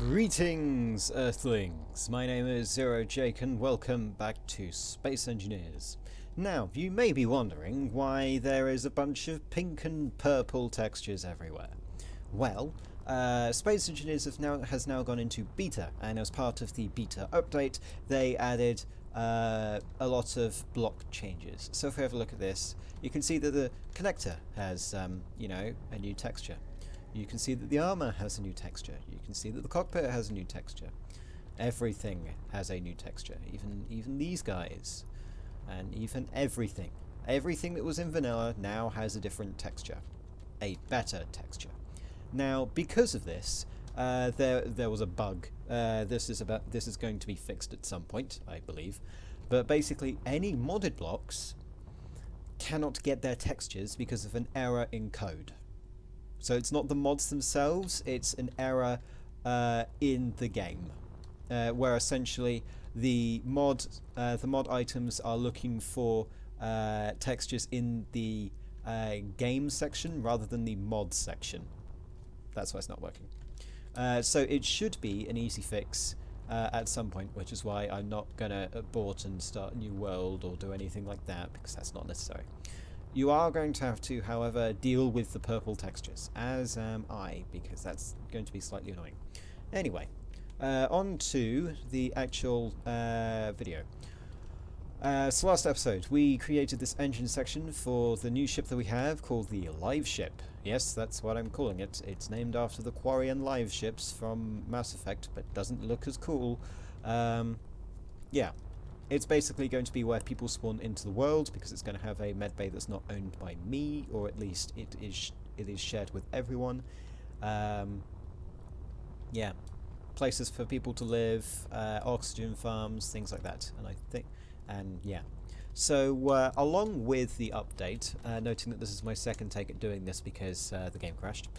Greetings, Earthlings! My name is Zero Jake and welcome back to Space Engineers. Now, you may be wondering why there is a bunch of pink and purple textures everywhere. Well, Space Engineers has now gone into beta, and as part of the beta update, they added a lot of block changes. So if we have a look at this, you can see that the connector has, a new texture. You can see that the armor has a new texture. You can see that the cockpit has a new texture. Everything has a new texture. Even these guys, and even everything. Everything that was in vanilla now has a different texture, a better texture. Now, because of this, there was a bug. This is going to be fixed at some point, I believe. But basically, any modded blocks cannot get their textures because of an error in code. So it's not the mods themselves, it's an error in the game, where essentially the mod items are looking for textures in the game section rather than the mod section. That's why it's not working. So it should be an easy fix at some point, which is why I'm not going to abort and start a new world or do anything like that, because that's not necessary. You are going to have to, however, deal with the purple textures, as am I, because that's going to be slightly annoying. Anyway, on to the actual video. So last episode, we created this engine section for the new ship that we have, called the Liveship. Yes, that's what I'm calling it. It's named after the Quarian Live ships from Mass Effect, but doesn't look as cool. Yeah. It's basically going to be where people spawn into the world, because it's going to have a medbay that's not owned by me, or at least it is shared with everyone. Yeah, places for people to live, oxygen farms, things like that. So along with the update, noting that this is my second take at doing this because the game crashed,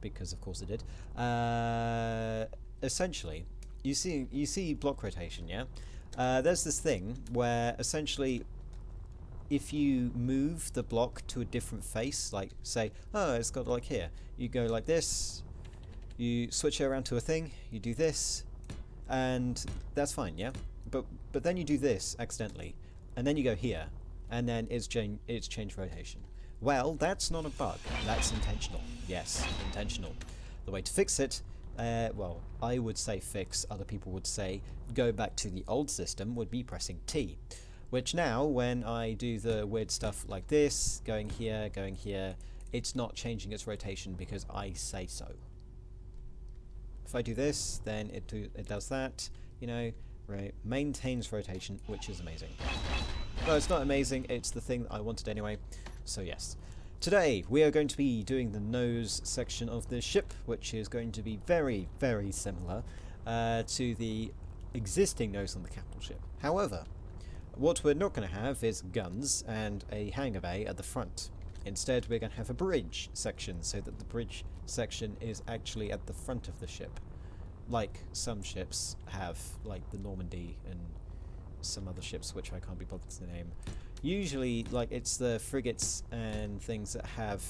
because of course it did. Essentially, you see block rotation, yeah. There's this thing where essentially if you move the block to a different face, like say, oh, it's got like here, you go like this, you switch it around to a thing, you do this, and that's fine, yeah? But then you do this accidentally, and then you go here, and then it's changed rotation. Well, that's not a bug, that's intentional. Yes, intentional. The way to fix it, well, I would say fix, other people would say go back to the old system, would be pressing T. Which now, when I do the weird stuff like this, going here, it's not changing its rotation because I say so. If I do this, then it does that, right, maintains rotation, which is amazing. No, it's not amazing, it's the thing that I wanted anyway, so yes. Today we are going to be doing the nose section of the ship, which is going to be very, very similar to the existing nose on the capital ship. However, what we're not going to have is guns and a hangar bay at the front. Instead, we're going to have a bridge section, so that the bridge section is actually at the front of the ship. Like some ships have, like the Normandy and some other ships which I can't be bothered to name. Usually, like, it's the frigates and things that have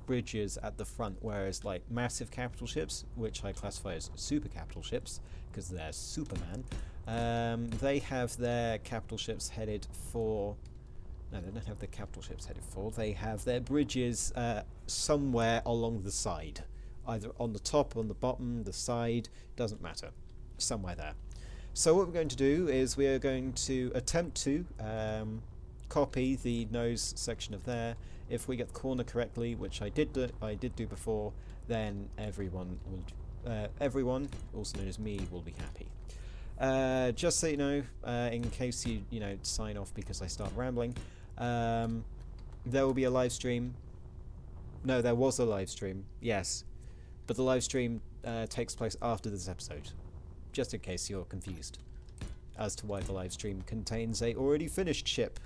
bridges at the front, whereas like massive capital ships, which I classify as super capital ships because they're Superman, they have their capital ships headed for... No, they don't have their capital ships headed for. They have their bridges somewhere along the side. Either on the top, on the bottom, the side, doesn't matter. Somewhere there. So what we're going to do is we are going to attempt to copy the nose section of there. If we get the corner correctly, which I did do before, then everyone, also known as me, will be happy. Just so you know, in case you sign off because I start rambling, there will be a live stream. No, there was a live stream, yes, but the live stream takes place after this episode. Just in case you're confused as to why the live stream contains a already finished ship.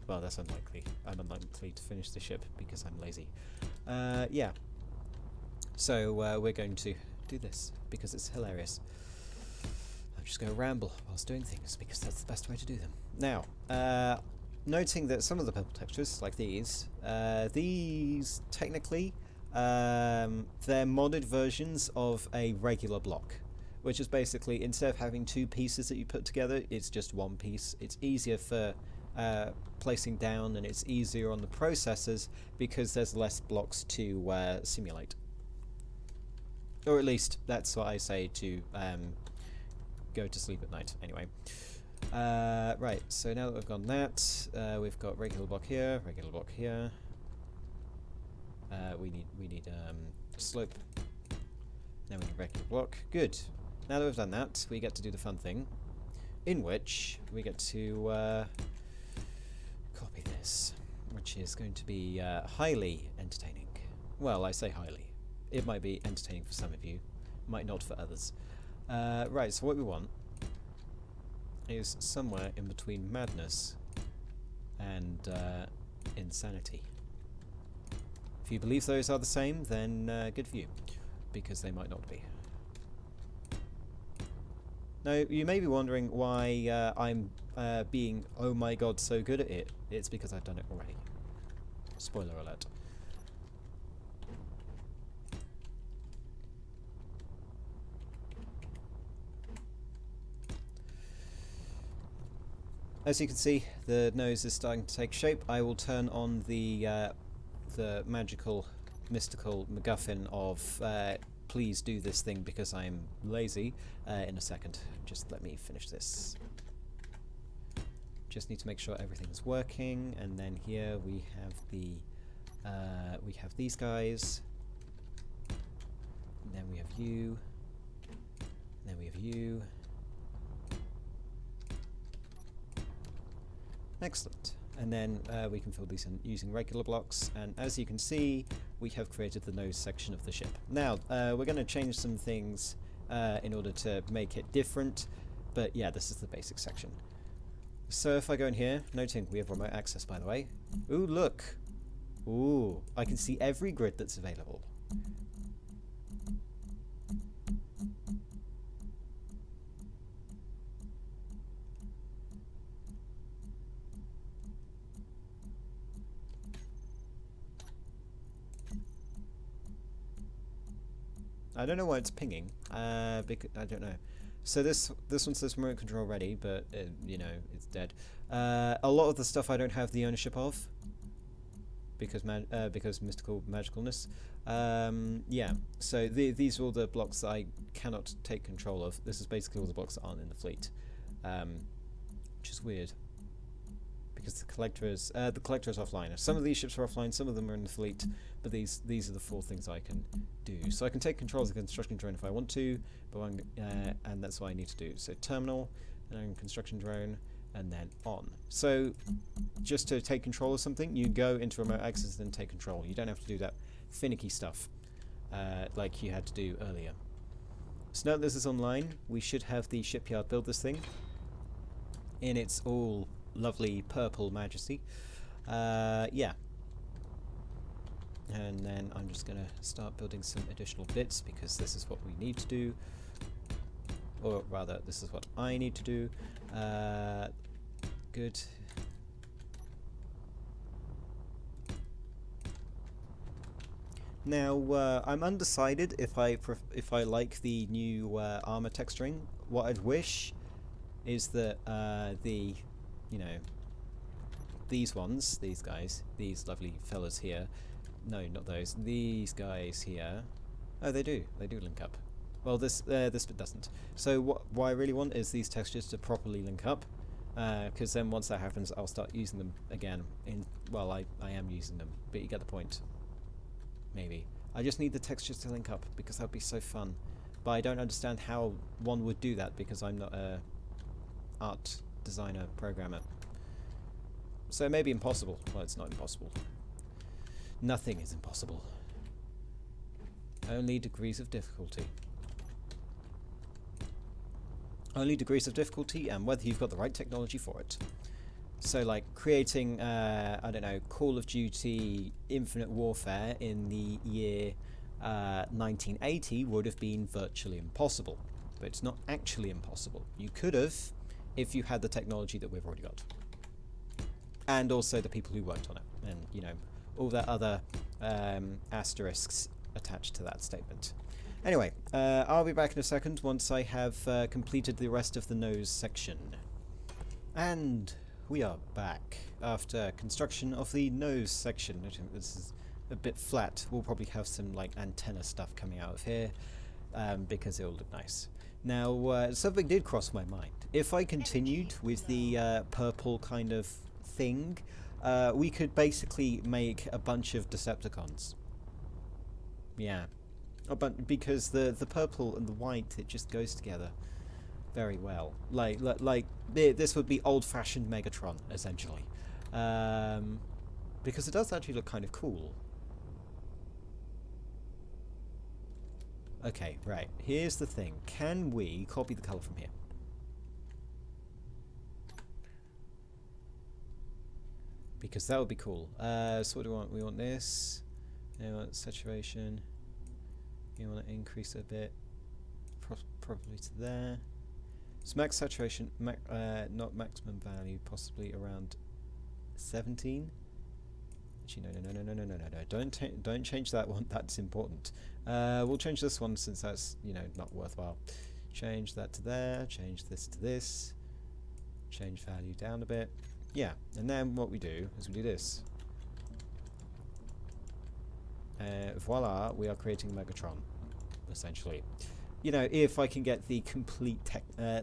Well, that's unlikely. I'm unlikely to finish the ship because I'm lazy. Yeah. So we're going to do this because it's hilarious. I'm just going to ramble whilst doing things because that's the best way to do them. Now, noting that some of the purple textures, like these technically they're modded versions of a regular block, which is basically, instead of having two pieces that you put together, it's just one piece. It's easier for placing down, and it's easier on the processors because there's less blocks to simulate. Or at least that's what I say to go to sleep at night. Anyway, right. So now that we've got that, we've got regular block here, regular block here. We need slope. Now we need regular block. Good. Now that we've done that, we get to do the fun thing, in which we get to copy this, which is going to be highly entertaining. Well, I say highly. It might be entertaining for some of you, might not for others. Right, so what we want is somewhere in between madness and insanity. If you believe those are the same, then good for you, because they might not be. Now, you may be wondering why I'm being, oh my god, so good at it. It's because I've done it already. Spoiler alert. As you can see, the nose is starting to take shape. I will turn on the magical, mystical MacGuffin of please do this thing because I'm lazy in a second. Just let me finish this. Just need to make sure everything's working, and then here we have the we have these guys, and then we have you, and then we have you. Excellent. And then we can fill these in using regular blocks, and as you can see, we have created the nose section of the ship. Now, we're going to change some things in order to make it different, but yeah, this is the basic section. So if I go in here, noting we have remote access, by the way. Ooh, look! Ooh, I can see every grid that's available. I don't know why it's pinging. Because I don't know. So this one says remote control ready, but you know, it's dead. A lot of the stuff I don't have the ownership of because mystical magicalness. Yeah. So these are all the blocks that I cannot take control of. This is basically all the blocks that aren't in the fleet, which is weird. Because the collector is offline. Some of these ships are offline, some of them are in the fleet, but these are the 4 things I can do. So I can take control of the construction drone if I want to, but and that's what I need to do. So terminal, and then construction drone, and then on. So just to take control of something, you go into remote access and then take control. You don't have to do that finicky stuff like you had to do earlier. So now that this is online, we should have the shipyard build this thing in its all lovely purple majesty. Yeah. And then I'm just going to start building some additional bits because this is what we need to do. Or rather, this is what I need to do. Good. Now, I'm undecided if I like the new armor texturing. What I'd wish is that you know, these ones, these guys, these lovely fellas here. No, not those. These guys here. Oh, they do link up. Well, this bit doesn't. So what I really want is these textures to properly link up, because then once that happens, I'll start using them again. Well, I am using them, but you get the point. Maybe. I just need the textures to link up because that'd be so fun. But I don't understand how one would do that because I'm not a art designer programmer. So it may be impossible. Well, it's not impossible. Nothing is impossible. Only degrees of difficulty. Only degrees of difficulty and whether you've got the right technology for it. So like creating, I don't know, Call of Duty Infinite Warfare in the year 1980 would have been virtually impossible. But it's not actually impossible. You could have, if you had the technology that we've already got. And also the people who worked on it. And, you know, all that other asterisks attached to that statement. Anyway, I'll be back in a second once I have completed the rest of the nose section. And we are back after construction of the nose section. I think this is a bit flat. We'll probably have some like antenna stuff coming out of here because it'll look nice. Now, something did cross my mind. If I continued with the purple kind of thing, we could basically make a bunch of Decepticons. Yeah. Because the purple and the white, it just goes together very well. Like this would be old-fashioned Megatron, essentially. Because it does actually look kind of cool. Okay, right. Here's the thing. Can we copy the colour from here? Because that would be cool. So what do we want? We want this. We want saturation. You want to increase it a bit, probably to there. So max saturation, not maximum value, possibly around 17. Actually, no. Don't change that one. That's important. We'll change this one since that's not worthwhile. Change that to there. Change this to this. Change value down a bit. Yeah, and then what we do is we do this. Voila, we are creating Megatron, essentially. If I can get the complete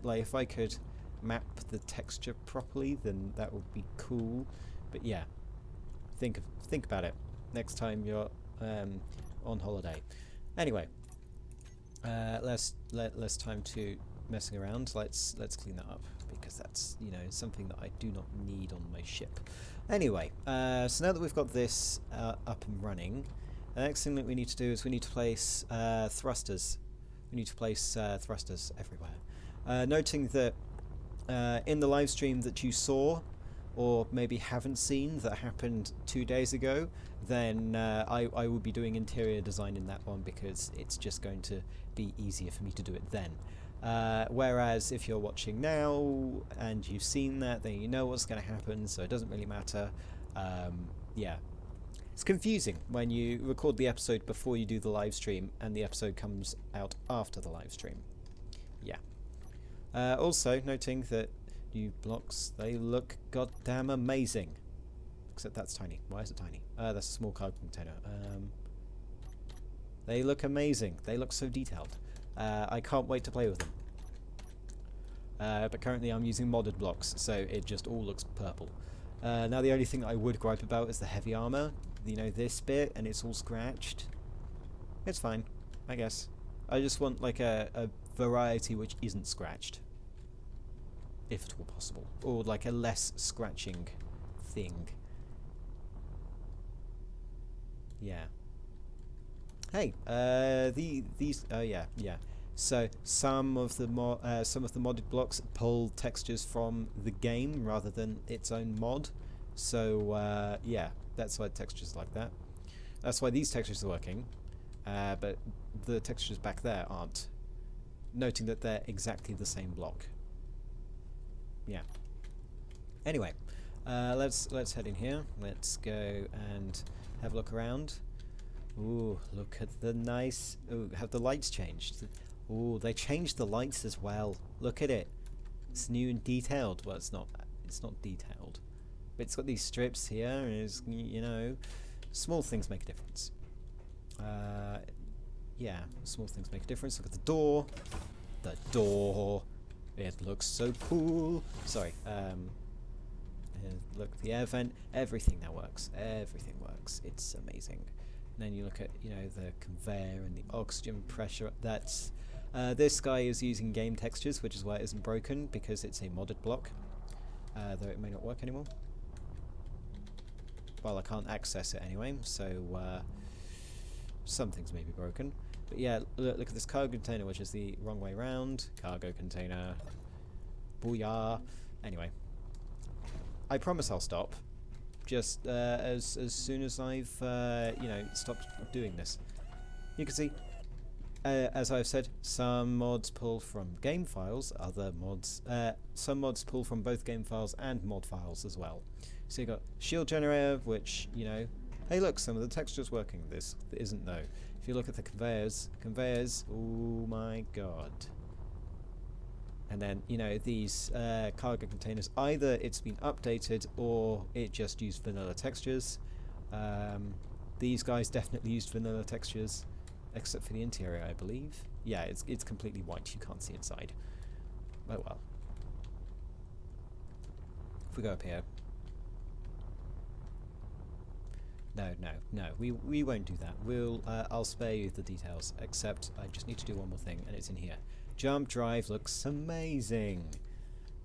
like if I could map the texture properly, then that would be cool. But yeah, think about it next time you're on holiday. Anyway, less time to messing around. Let's clean that up because that's something that I do not need on my ship. Anyway, so now that we've got this up and running. The next thing that we need to do is we need to place thrusters. We need to place thrusters everywhere. Noting that in the live stream that you saw, or maybe haven't seen, that happened 2 days ago, then I will be doing interior design in that one because it's just going to be easier for me to do it then. Whereas if you're watching now and you've seen that, then you know what's going to happen, so it doesn't really matter. Yeah. It's confusing when you record the episode before you do the live stream and the episode comes out after the live stream. Yeah. Also, noting that new blocks, they look goddamn amazing. Except that's tiny. Why is it tiny? That's a small cargo container. They look amazing. They look so detailed. I can't wait to play with them. But currently I'm using modded blocks, so it just all looks purple. Now the only thing I would gripe about is the heavy armor. This bit, and it's all scratched. It's fine, I guess. I just want like a variety which isn't scratched, if at all possible, or like a less scratching thing. Yeah. Hey, these. Oh yeah. So some of the modded blocks pull textures from the game rather than its own mod. So yeah. That's why the textures like that. That's why these textures are working, but the textures back there aren't. Noting that they're exactly the same block. Yeah. Anyway, let's head in here. Let's go and have a look around. Ooh, look at the nice. Ooh, have the lights changed? Ooh, they changed the lights as well. Look at it. It's new and detailed. Well, it's not detailed. But it's got these strips here, and it's, small things make a difference. Yeah, small things make a difference. Look at the door. The door. It looks so cool. Sorry. Look, the air vent. Everything now works. Everything works. It's amazing. And then you look at, the conveyor and the oxygen pressure. That's this guy is using game textures, which is why it isn't broken, because it's a modded block. Though it may not work anymore. Well, I can't access it anyway, so some things may be broken. But yeah, look at this cargo container, which is the wrong way round. Cargo container. Booyah. Anyway. I promise I'll stop. Just as soon as I've, stopped doing this. You can see, as I've said, some mods pull from game files, some mods pull from both game files and mod files as well. So you've got shield generator, which, Hey look, some of the texture's working. This isn't though. If you look at the conveyors, oh my god. And then, you know, these cargo containers, either it's been updated or it just used vanilla textures. These guys definitely used vanilla textures, except for the interior, I believe. Yeah, it's completely white, you can't see inside. Oh well. If we go up here. No, we won't do that. I'll spare you the details, except I just need to do one more thing, and it's in here. Jump drive looks amazing.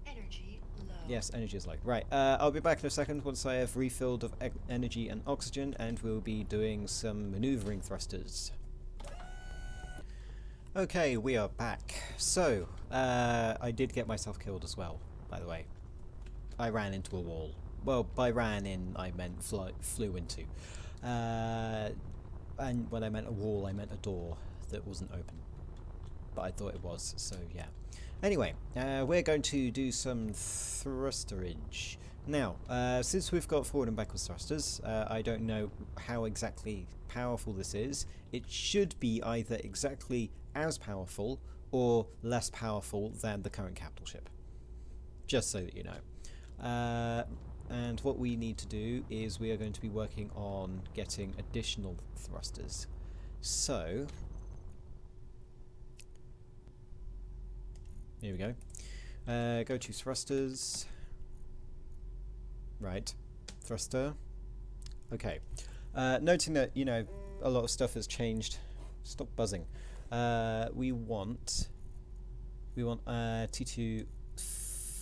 Energy low. Yes, energy is low. Right, I'll be back in a second once I have refilled of energy and oxygen, and we'll be doing some maneuvering thrusters. Okay, we are back. So, I did get myself killed as well, by the way. I ran into a wall. Well, by ran in, I meant flew into. And when I meant a wall, I meant a door that wasn't open. But I thought it was, so yeah. Anyway, we're going to do some thrusterage. Now, since we've got forward and backwards thrusters, I don't know how exactly powerful this is. It should be either exactly as powerful or less powerful than the current capital ship. Just so that you know. And what we need to do is we are going to be working on getting additional thrusters. So, here we go. Go to thrusters. Right, thruster. Okay. Noting that, you know, a lot of stuff has changed. Stop buzzing. We want T2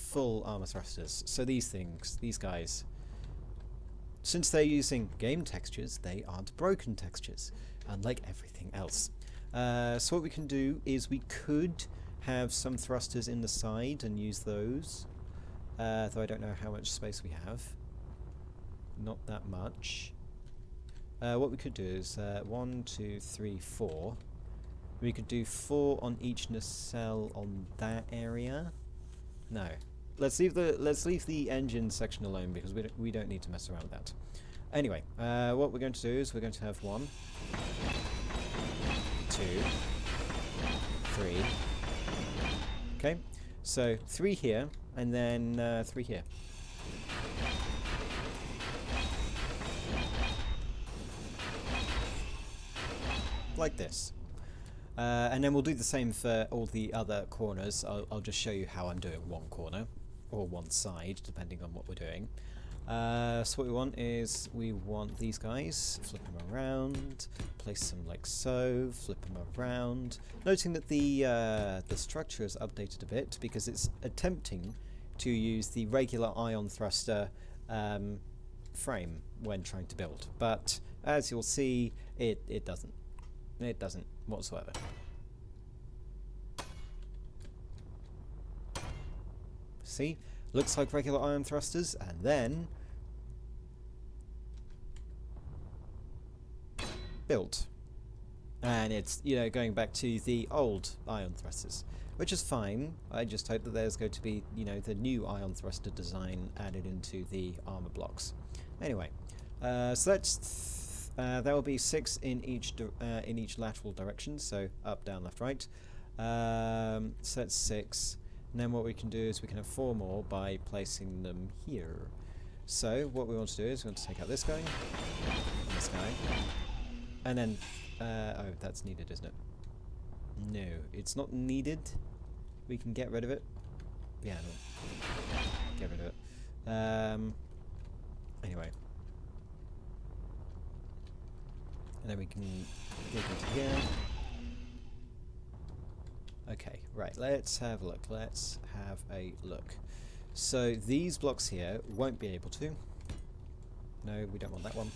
full armor thrusters. So these things, these guys, since they're using game textures, they aren't broken textures, unlike everything else. So what we can do is we could have some thrusters in the side and use those, though I don't know how much space we have. Not that much. What we could do is 1, 2, 3, 4. We could do 4 on each nacelle on that area. No. Let's leave the engine section alone because we don't need to mess around with that. Anyway, what we're going to do is we're going to have 1, 2, 3. Okay, so 3 here and then 3 here. Like this. And then we'll do the same for all the other corners. I'll just show you how I'm doing one corner, or one side, depending on what we're doing. So what we want is, we want these guys, flip them around, place them like so, flip them around. Noting that the structure is updated a bit, because it's attempting to use the regular ion thruster frame when trying to build. But as you'll see, it doesn't. It doesn't whatsoever. See? Looks like regular ion thrusters, and then built. And it's, you know, going back to the old ion thrusters, which is fine. I just hope that there's going to be, you know, the new ion thruster design added into the armor blocks. Anyway, so that's there will be 6 in each lateral direction, so up, down, left, right. So that's 6. And then what we can do is we can have 4 more by placing them here. So what we want to do is we want to take out this guy, and this guy, and then oh, that's needed, isn't it? No, it's not needed. We can get rid of it. Yeah, no. Get rid of it. Anyway. And then we can dig into here. Okay, right, let's have a look. Let's have a look. So these blocks here won't be able to. No, we don't want that one.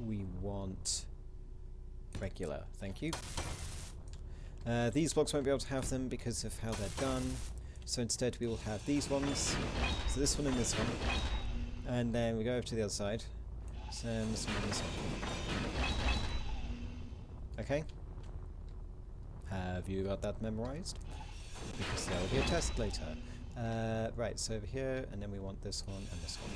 We want regular, thank you. These blocks won't be able to have them because of how they're done. So instead we will have these ones. So this one and this one. And then we go over to the other side. So this one and this one. Okay. Have you got that memorized? Because there will be a test later. Right, so over here, and then we want this one and this one.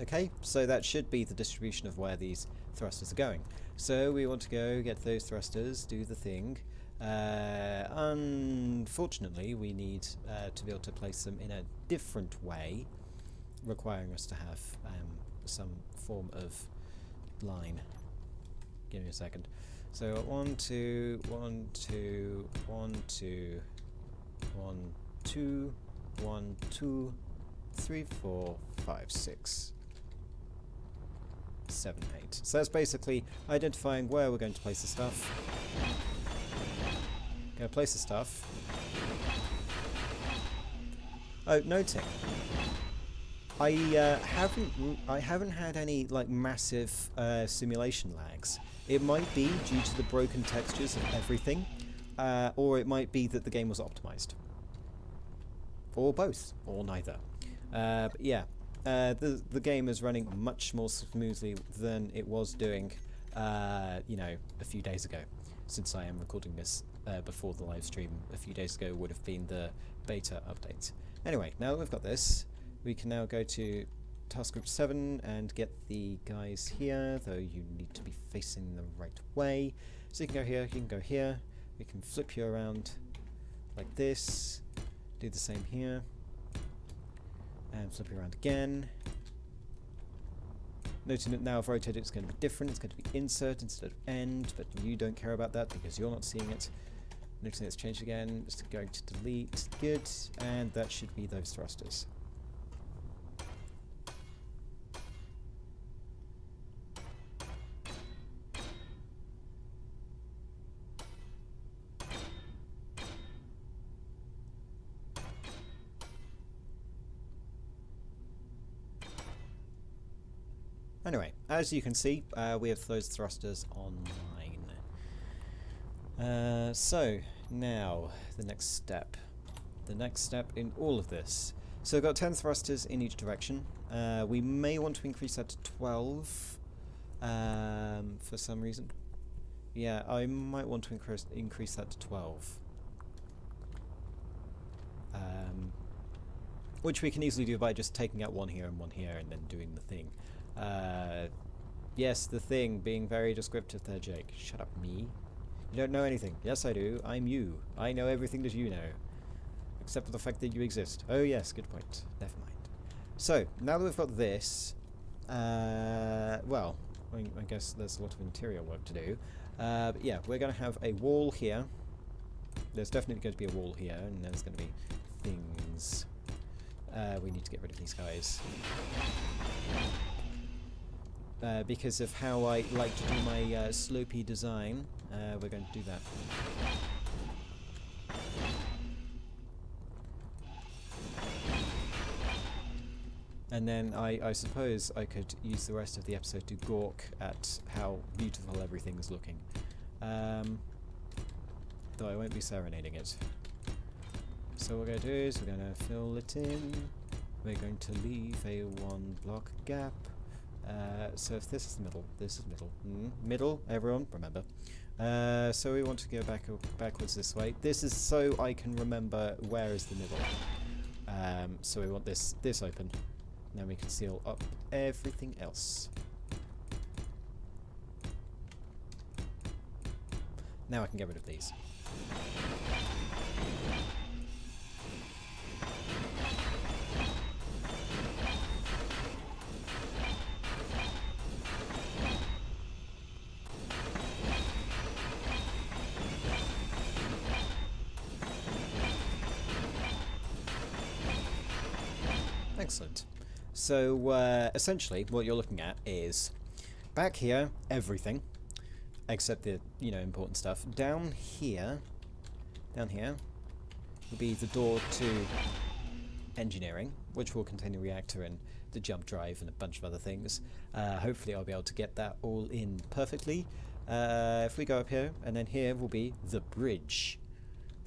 Okay, so that should be the distribution of where these thrusters are going. So we want to go get those thrusters, do the thing. Unfortunately, we need to be able to place them in a different way, requiring us to have some form of line. Give me a second. So 1, 2, 1, 2, 1, 2, 1, 2, 1, 2, 3, 4, 5, 6, 7, 8. So that's basically identifying where we're going to place the stuff. Go place the stuff. Oh, noting. I haven't had any like massive simulation lags. It might be due to the broken textures of everything, or it might be that the game was optimized, or both, or neither. But yeah, the game is running much more smoothly than it was doing, you know, a few days ago. Since I am recording this before the live stream, a few days ago would have been the beta update. Anyway, now that we've got this, we can now go to task group 7 and get the guys here, though you need to be facing the right way. So you can go here, you can go here, we can flip you around like this, do the same here, and flip you around again. Noting that now I've rotated, it's going to be different, it's going to be insert instead of end, but you don't care about that because you're not seeing it. Noticing it's changed again, it's going to delete, good, and that should be those thrusters. Anyway, as you can see, we have those thrusters online. So, now, the next step. The next step in all of this. So we've got 10 thrusters in each direction. We may want to increase that to 12 for some reason. Yeah, I might want to increase that to 12. Which we can easily do by just taking out one here and then doing the thing. Yes, the thing, being very descriptive there, Jake. Shut up, me. You don't know anything. Yes, I do. I'm you. I know everything that you know. Except for the fact that you exist. Oh yes, good point. Never mind. So, now that we've got this, well, I guess there's a lot of interior work to do. But yeah, we're going to have a wall here. There's definitely going to be a wall here, and there's going to be things. We need to get rid of these guys. Because of how I like to do my slopey design, we're going to do that. And then I suppose I could use the rest of the episode to gawk at how beautiful everything is looking. Though I won't be serenading it. So what we're going to do is we're going to fill it in. We're going to leave a 1 block gap. So if this is middle, this is middle. Middle, everyone, remember. So we want to go backwards this way. This is so I can remember where is the middle. So we want this open. Then we can seal up everything else. Now I can get rid of these. Excellent. So essentially what you're looking at is back here everything except the important stuff. Down here will be the door to engineering, which will contain the reactor and the jump drive and a bunch of other things. Hopefully I'll be able to get that all in perfectly. If we go up here, and then here will be the bridge.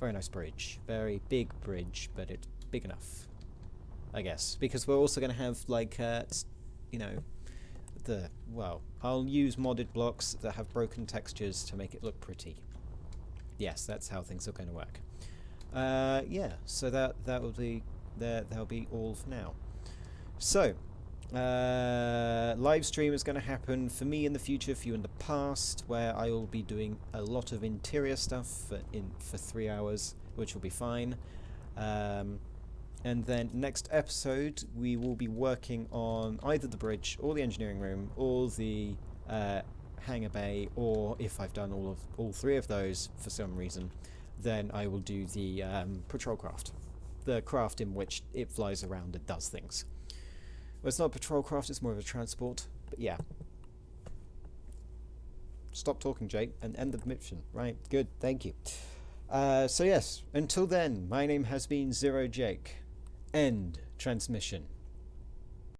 Very nice bridge. Very big bridge, but it's big enough, I guess, because we're also going to have like I'll use modded blocks that have broken textures to make it look pretty. Yes, that's how things are going to work. Yeah, so that'll be all for now. So Live stream is going to happen for me in the future, for you in the past, where I will be doing a lot of interior stuff for 3 hours, which will be fine. And then next episode we will be working on either the bridge or the engineering room or the hangar bay, or if I've done all three of those for some reason, then I will do the patrol craft, the craft in which it flies around and does things. Well, it's not a patrol craft, it's more of a transport, but yeah. Stop talking, Jake, and end the mission. Right, good, thank you. So yes, until then, my name has been Zero Jake. End transmission.